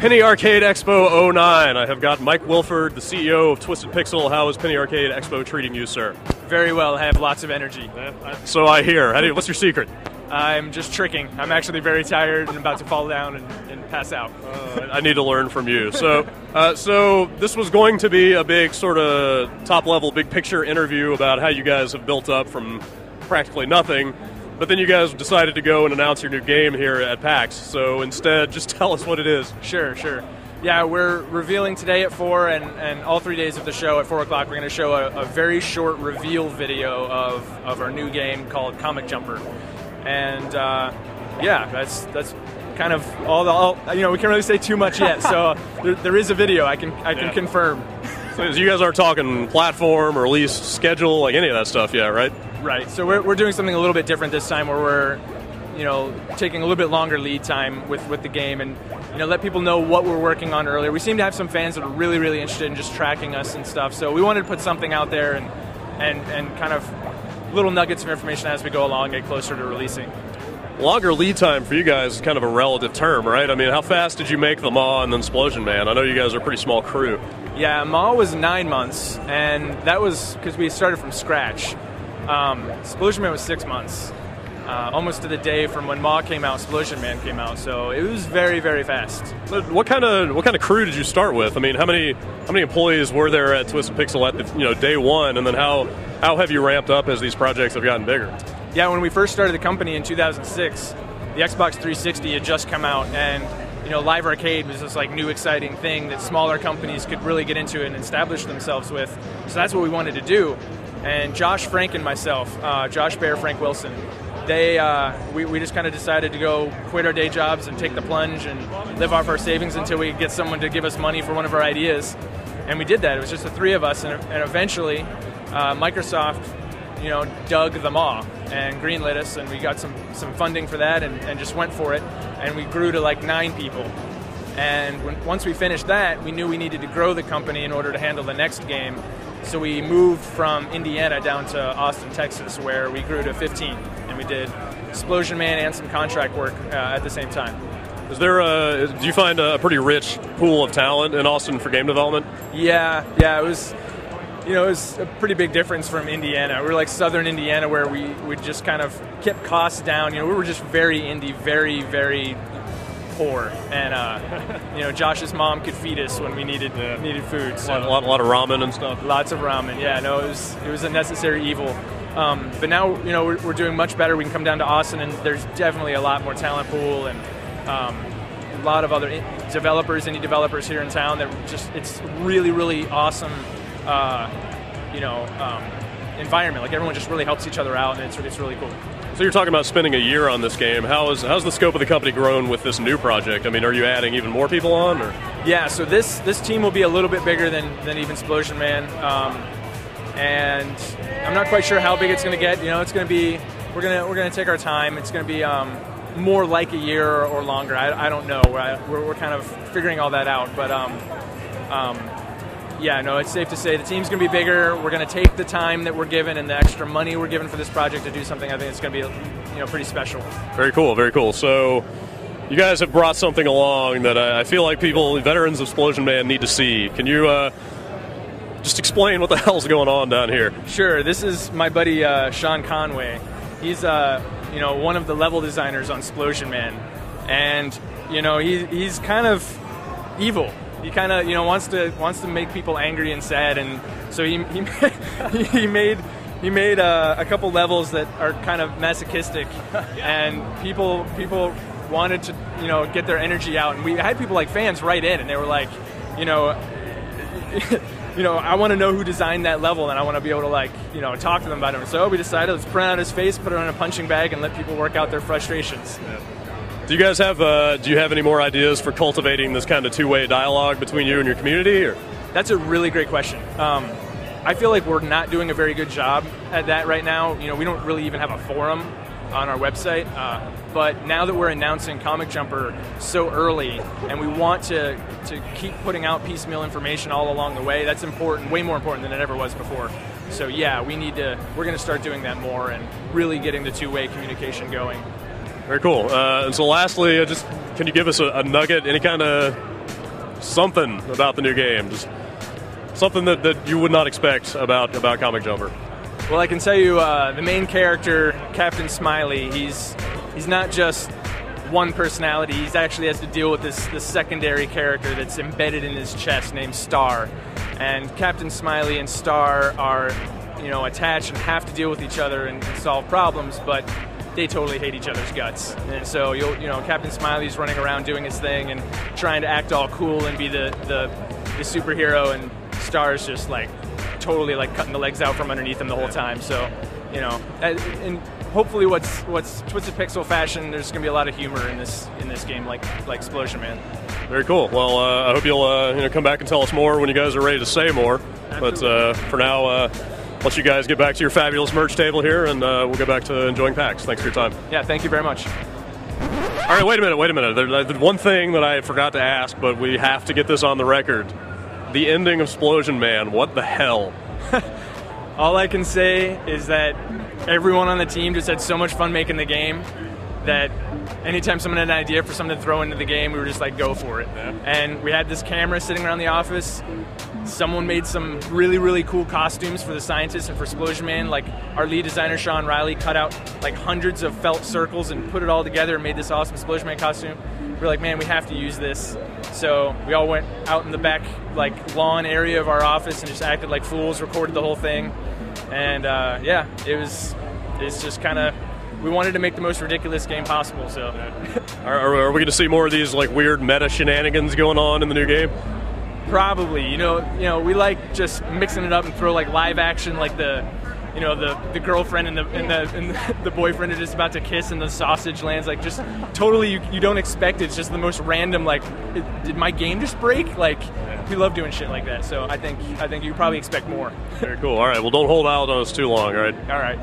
Penny Arcade Expo 09. I have got Mike Wilford, the CEO of Twisted Pixel. How is Penny Arcade Expo treating you, sir? Very well. I have lots of energy. So I hear. What's your secret? I'm just tricking. I'm actually very tired and about to fall down and pass out. I need to learn from you. So, so this was going to be a big sort of top-level, big-picture interview about how you guys have built up from practically nothing. But then you guys decided to go and announce your new game here at PAX. So instead, just tell us what it is. Sure. Yeah, we're revealing today at 4 and all 3 days of the show at 4 o'clock. We're going to show a very short reveal video of our new game called Comic Jumper. And yeah, that's kind of all. We can't really say too much yet. So there is a video. I can confirm. So you guys aren't talking platform or release schedule, like any of that stuff yet, right? Right. So we're doing something a little bit different this time, where we're taking a little bit longer lead time with the game, and let people know what we're working on earlier. We seem to have some fans that are really interested in just tracking us and stuff. So we wanted to put something out there and kind of little nuggets of information as we go along and get closer to releasing. Longer lead time for you guys is kind of a relative term, right? I mean, how fast did you make the Maw and then Splosion Man? I know you guys are a pretty small crew. Yeah, Maw was 9 months, and that was because we started from scratch. Splosion Man was 6 months, almost to the day from when Maw came out, Splosion Man came out. So it was very fast. What kind of crew did you start with? I mean, how many employees were there at Twisted Pixel at the, day one, and then how have you ramped up as these projects have gotten bigger? Yeah, when we first started the company in 2006, the Xbox 360 had just come out, and live arcade was this new exciting thing that smaller companies could really get into and establish themselves with. So that's what we wanted to do. And Josh, Frank, and myself, Josh Baer, Frank Wilson, we just kind of decided to go quit our day jobs and take the plunge and live off our savings until we could get someone to give us money for one of our ideas. And we did that. It was just the three of us, and eventually Microsoft dug the Maw and greenlit us, and we got some funding for that and just went for it, and we grew to 9 people. And once we finished that, we knew we needed to grow the company in order to handle the next game. So we moved from Indiana down to Austin, Texas, where we grew to 15, and we did Splosion Man and some contract work at the same time. Is there do you find a pretty rich pool of talent in Austin for game development? Yeah, it was. It was a pretty big difference from Indiana. We were southern Indiana, where we just kind of kept costs down. We were just very indie, very poor, and Josh's mom could feed us when we needed food. So a lot of ramen and stuff. Lots of ramen. Yeah, no, it was a necessary evil. But now we're doing much better. We can come down to Austin, and there's definitely a lot more talent pool and a lot of other indie developers here in town. That it's really awesome. Environment. Everyone just really helps each other out, and it's really cool. So you're talking about spending a year on this game. How's the scope of the company grown with this new project? I mean, are you adding even more people on? Or? Yeah, so this team will be a little bit bigger than even Splosion Man, and I'm not quite sure how big it's going to get. It's going to be we're gonna take our time. It's going to be more like a year or longer. I don't know. We're kind of figuring all that out, but yeah, no, it's safe to say the team's going to be bigger. We're going to take the time that we're given and the extra money we're given for this project to do something I think it's going to be pretty special. Very cool. So you guys have brought something along that I feel like veterans of Splosion Man, need to see. Can you just explain what the hell's going on down here? Sure. This is my buddy Sean Conway. He's one of the level designers on Splosion Man, and he's kind of evil. He kind of wants to make people angry and sad, and so he made a couple levels that are kind of masochistic, and people wanted to get their energy out, and we had people fans write in, and they were like, I want to know who designed that level, and I want to be able to talk to them about it. So we decided, let's print out his face, put it on a punching bag, and let people work out their frustrations. Yeah. Do you guys have do you have any more ideas for cultivating this kind of two-way dialogue between you and your community? Or? That's a really great question. I feel like we're not doing a very good job at that right now. We don't really even have a forum on our website. But now that we're announcing Comic Jumper so early, and we want to keep putting out piecemeal information all along the way, that's important, way more important than it ever was before. So yeah, we're going to start doing that more and really getting the two-way communication going. Very cool. And so lastly, can you give us a nugget, any kind of something about the new game, just something that you would not expect about Comic Jumper. Well, I can tell you, the main character, Captain Smiley, he's not just one personality. He actually has to deal with this secondary character that's embedded in his chest named Star. And Captain Smiley and Star are, attached and have to deal with each other and solve problems, but they totally hate each other's guts. And so Captain Smiley's running around doing his thing and trying to act all cool and be the superhero, and Star's just like totally like cutting the legs out from underneath him the whole time. So, and hopefully what's Twisted Pixel fashion, there's going to be a lot of humor in this game, like Explosion Man. Very cool. Well, I hope you'll come back and tell us more when you guys are ready to say more. Absolutely. But for now, let you guys get back to your fabulous merch table here, and we'll get back to enjoying PAX. Thanks for your time. Yeah, thank you very much. All right, wait a minute. There's one thing that I forgot to ask, but we have to get this on the record. The ending of Explosion Man, what the hell? All I can say is that everyone on the team just had so much fun making the game that anytime someone had an idea for something to throw into the game, we were just like, go for it. Yeah. And we had this camera sitting around the office. Someone made some really, really cool costumes for the scientists and for Explosion Man. Like, our lead designer, Sean Riley, cut out like hundreds of felt circles and put it all together and made this awesome Explosion Man costume. We're like, man, we have to use this. So we all went out in the back like lawn area of our office and just acted like fools, recorded the whole thing. And yeah, it's just kind of, we wanted to make the most ridiculous game possible. So are we going to see more of these like weird meta shenanigans going on in the new game? Probably. We like just mixing it up and throw like live action, like the girlfriend and the boyfriend are just about to kiss and the sausage lands, like just totally you don't expect it. It's just the most random, like, did my game just break? Like, we love doing shit like that. So I think you probably expect more. Very cool. All right, well, don't hold out on us too long. All right. All right.